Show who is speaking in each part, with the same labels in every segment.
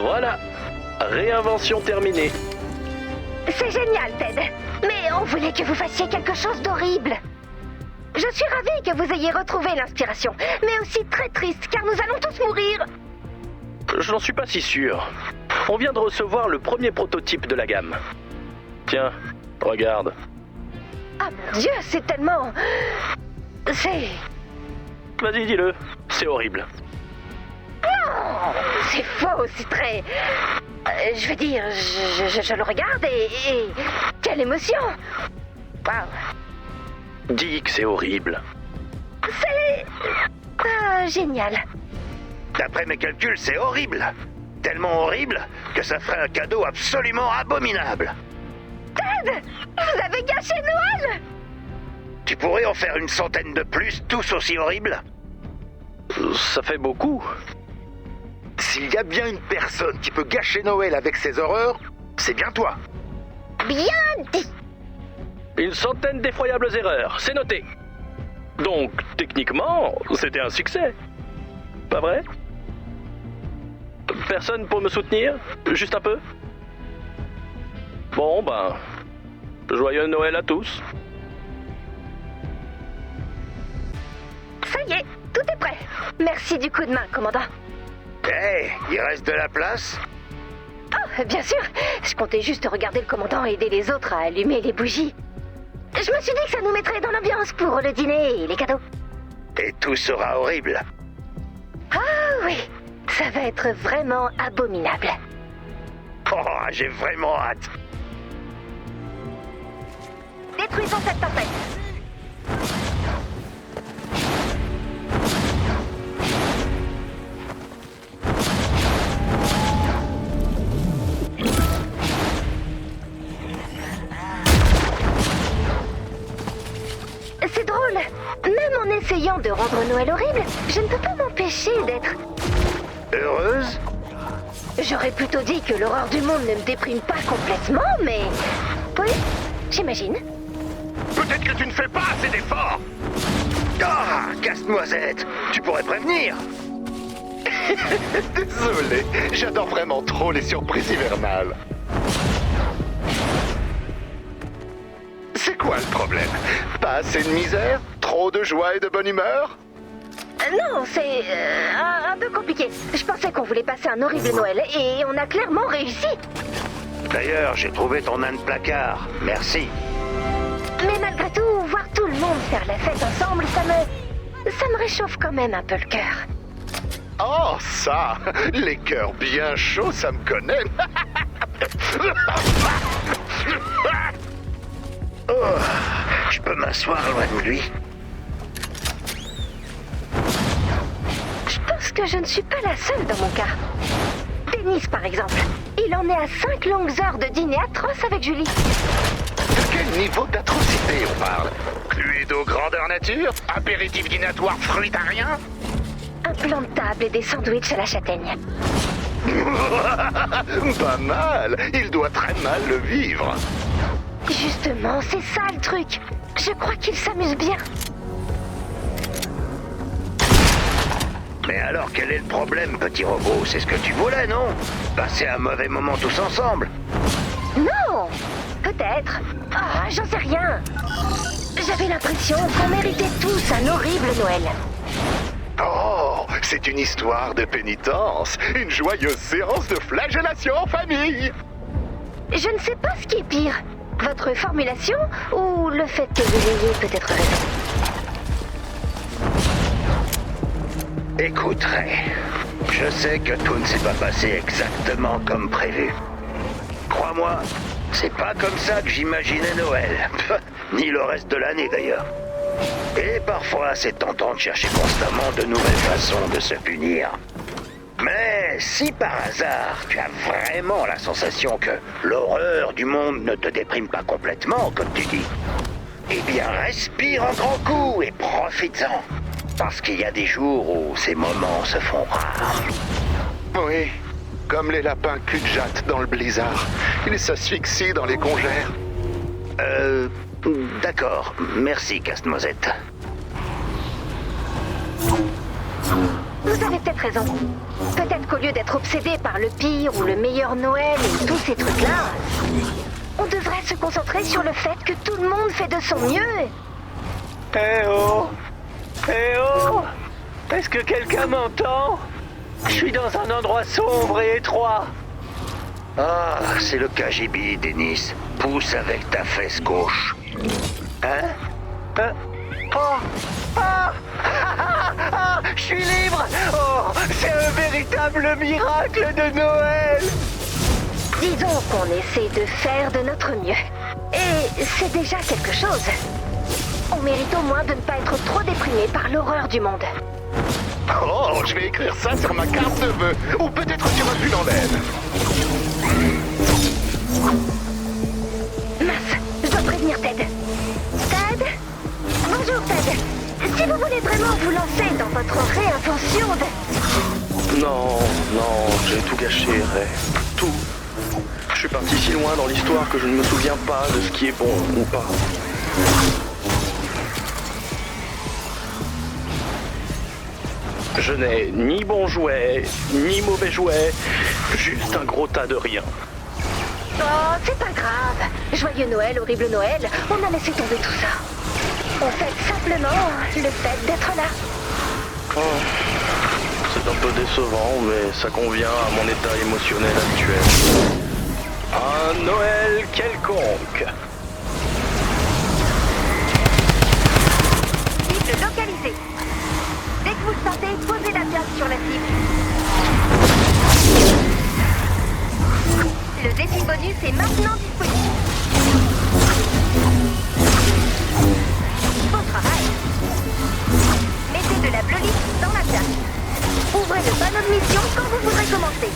Speaker 1: Voilà, réinvention terminée.
Speaker 2: C'est génial, Ted. Mais on voulait que vous fassiez quelque chose d'horrible. Je suis ravie que vous ayez retrouvé l'inspiration, mais aussi très triste, car nous allons tous mourir.
Speaker 1: Je n'en suis pas si sûr. On vient de recevoir le premier prototype de la gamme. Tiens, regarde.
Speaker 2: Ah mon Dieu, c'est tellement... C'est...
Speaker 1: Vas-y, dis-le. C'est horrible.
Speaker 2: Non, c'est faux, c'est très... je veux dire, je le regarde et... Quelle émotion! Waouh!
Speaker 1: Dis que c'est horrible.
Speaker 2: C'est... génial.
Speaker 3: D'après mes calculs, c'est horrible. Tellement horrible que ça ferait un cadeau absolument abominable.
Speaker 2: Ted! Vous avez gâché Noël!
Speaker 3: Tu pourrais en faire une centaine de plus, tous aussi horribles?
Speaker 1: Ça fait beaucoup.
Speaker 4: S'il y a bien une personne qui peut gâcher Noël avec ses horreurs, c'est bien toi.
Speaker 2: Bien dit!
Speaker 1: Une centaine d'effroyables erreurs, c'est noté. Donc, techniquement, c'était un succès. Pas vrai? Personne pour me soutenir? Juste un peu? Bon, ben... Joyeux Noël à tous.
Speaker 2: Ça y est, tout est prêt. Merci du coup de main, commandant.
Speaker 3: Hé, il reste de la place?
Speaker 2: Oh, bien sûr. Je comptais juste regarder le commandant et aider les autres à allumer les bougies. Je me suis dit que ça nous mettrait dans l'ambiance pour le dîner et les cadeaux.
Speaker 3: Et tout sera horrible.
Speaker 2: Ah oui, ça va être vraiment abominable.
Speaker 3: Oh, j'ai vraiment hâte.
Speaker 2: Détruisons cette tempête. C'est drôle. Même en essayant de rendre Noël horrible, je ne peux pas m'empêcher d'être...
Speaker 3: Heureuse?
Speaker 2: J'aurais plutôt dit que l'horreur du monde ne me déprime pas complètement, mais... Oui, j'imagine.
Speaker 4: Peut-être que tu ne fais pas assez d'efforts.
Speaker 3: Ah, casse-noisette, tu pourrais prévenir.
Speaker 4: Désolé, j'adore vraiment trop les surprises hivernales. C'est quoi le problème? Pas assez de misère? Trop de joie et de bonne humeur?
Speaker 2: Non, c'est un peu compliqué. Je pensais qu'on voulait passer un horrible Noël et on a clairement réussi.
Speaker 3: D'ailleurs, j'ai trouvé ton âne placard. Merci.
Speaker 2: Mais malgré tout, voir tout le monde faire la fête ensemble, ça me réchauffe quand même un peu le cœur.
Speaker 4: Oh, ça! Les cœurs bien chauds, ça me connaît.
Speaker 3: Oh, je peux m'asseoir loin de lui.
Speaker 2: Je pense que je ne suis pas la seule dans mon cas. Dennis, par exemple. Il en est à 5 longues heures de dîner atroce avec Julie.
Speaker 4: De quel niveau d'atrocité on parle? Cluedo grandeur nature? Apéritif dînatoire fruitarien?
Speaker 2: Un plan de table et des sandwichs à la châtaigne.
Speaker 4: Pas mal. Il doit très mal le vivre.
Speaker 2: Justement, c'est ça le truc. Je crois qu'il s'amuse bien.
Speaker 3: Mais alors, quel est le problème, petit robot? C'est ce que tu voulais, non? Passer un mauvais moment tous ensemble?
Speaker 2: Non, peut-être. Ah, j'en sais rien. J'avais l'impression qu'on méritait tous un horrible Noël.
Speaker 4: Oh, c'est une histoire de pénitence. Une joyeuse séance de flagellation en famille.
Speaker 2: Je ne sais pas ce qui est pire. Votre formulation ou le fait que vous ayez peut-être raison?
Speaker 3: Écoute, Ray, je sais que tout ne s'est pas passé exactement comme prévu. Crois-moi, c'est pas comme ça que j'imaginais Noël. Ni le reste de l'année d'ailleurs. Et parfois, c'est tentant de chercher constamment de nouvelles façons de se punir. Mais si par hasard, tu as vraiment la sensation que l'horreur du monde ne te déprime pas complètement, comme tu dis, eh bien respire un grand coup et profites-en. Parce qu'il y a des jours où ces moments se font rares.
Speaker 4: Oui, comme les lapins cul-de-jatte dans le blizzard. Ils s'asphyxient dans les congères.
Speaker 3: D'accord. Merci, Casse-Noisette.
Speaker 2: Vous avez peut-être raison. Peut-être qu'au lieu d'être obsédé par le pire ou le meilleur Noël et tous ces trucs-là, on devrait se concentrer sur le fait que tout le monde fait de son mieux.
Speaker 3: Eh oh! Eh oh! Est-ce que quelqu'un m'entend? Je suis dans un endroit sombre et étroit. Ah, c'est le KGB, Denis. Pousse avec ta fesse gauche. Hein? Oh! Ah! Ah! Je suis libre! Oh! C'est un véritable miracle de Noël!
Speaker 2: Disons qu'on essaie de faire de notre mieux. Et c'est déjà quelque chose. On mérite au moins de ne pas être trop déprimé par l'horreur du monde.
Speaker 4: Oh, je vais écrire ça sur ma carte de vœux. Ou peut-être sur un pull en laine.
Speaker 2: Mince, je dois prévenir Ted. Ted? Bonjour Ted. Si vous voulez vraiment vous lancer dans votre réinvention de...
Speaker 1: Non, j'ai tout gâché, Ray. Tout. Je suis parti si loin dans l'histoire que je ne me souviens pas de ce qui est bon ou pas. Je n'ai ni bon jouet, ni mauvais jouet, juste un gros tas de rien.
Speaker 2: Oh, c'est pas grave. Joyeux Noël, horrible Noël, on a laissé tomber tout ça. On fête simplement le fait d'être là.
Speaker 1: Oh, c'est un peu décevant, mais ça convient à mon état émotionnel habituel. Un Noël quelconque.
Speaker 2: Cible localisée. Dès que vous le sentez, posez la pièce sur la cible. Le défi bonus est maintenant disponible. Bon travail. Mettez de la bleu liste dans la pièce. Ouvrez le panneau de mission quand vous voudrez commencer.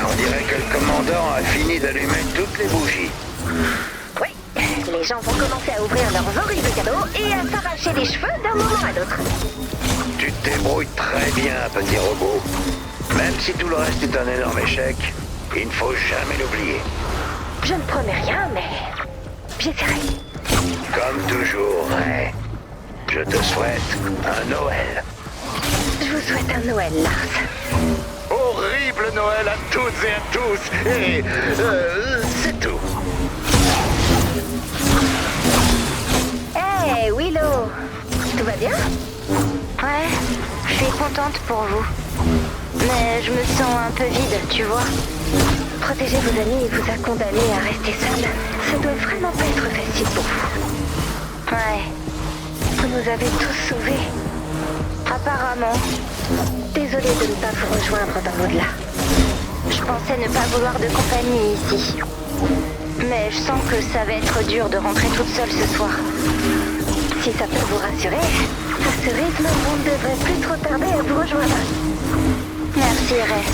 Speaker 3: On dirait que le commandant a fini d'allumer toutes les bougies.
Speaker 2: Oui, les gens vont commencer à ouvrir leurs horribles cadeaux et à s'arracher les cheveux d'un moment à l'autre.
Speaker 3: Tu te débrouilles très bien, petit robot. Même si tout le reste est un énorme échec, il ne faut jamais l'oublier.
Speaker 2: Je ne promets rien, mais j'essaierai.
Speaker 3: Comme toujours, Ray. Je te souhaite un Noël.
Speaker 2: Je vous souhaite un Noël, Lars.
Speaker 4: Horrible Noël à toutes et à tous. Et c'est tout.
Speaker 2: Hey, Willow. Tout va bien?
Speaker 5: Ouais, je suis contente pour vous. Mais je me sens un peu vide, tu vois.
Speaker 2: Protéger vos amis vous a condamné à rester seul. Ça doit vraiment pas être facile pour vous.
Speaker 5: Ouais,
Speaker 2: Vous nous avez tous sauvés.
Speaker 5: apparemment.
Speaker 2: Désolée de ne pas vous rejoindre dans l'au-delà.
Speaker 5: Je pensais ne pas vouloir de compagnie ici. Mais je sens que ça va être dur de rentrer toute seule ce soir.
Speaker 2: Si ça peut vous rassurer, à ce rythme, vous ne devrez plus trop tarder à vous rejoindre.
Speaker 5: Merci, Ray.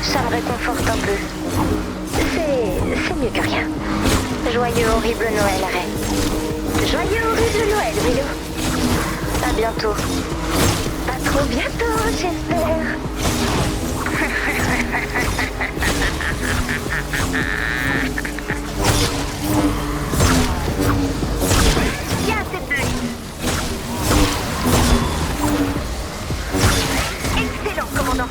Speaker 5: Ça me réconforte un peu.
Speaker 2: C'est mieux que rien.
Speaker 5: Joyeux horrible Noël, Ray.
Speaker 2: Joyeux horrible Noël, Willow.
Speaker 5: À bientôt.
Speaker 2: À trop bientôt, j'espère. Bien, c'est bleu. Excellent, commandant.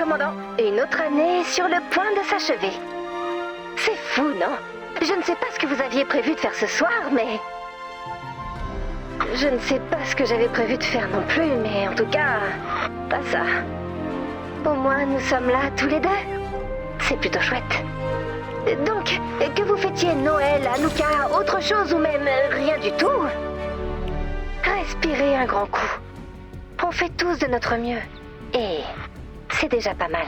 Speaker 2: commandant. Une autre année sur le point de s'achever. C'est fou, non? Je ne sais pas ce que vous aviez prévu de faire ce soir, mais... Je ne sais pas ce que j'avais prévu de faire non plus, mais en tout cas, pas ça. Au moins, nous sommes là tous les deux. C'est plutôt chouette. Donc, que vous fêtiez Noël, Hanouka, autre chose ou même rien du tout, respirez un grand coup. On fait tous de notre mieux. Et c'est déjà pas mal.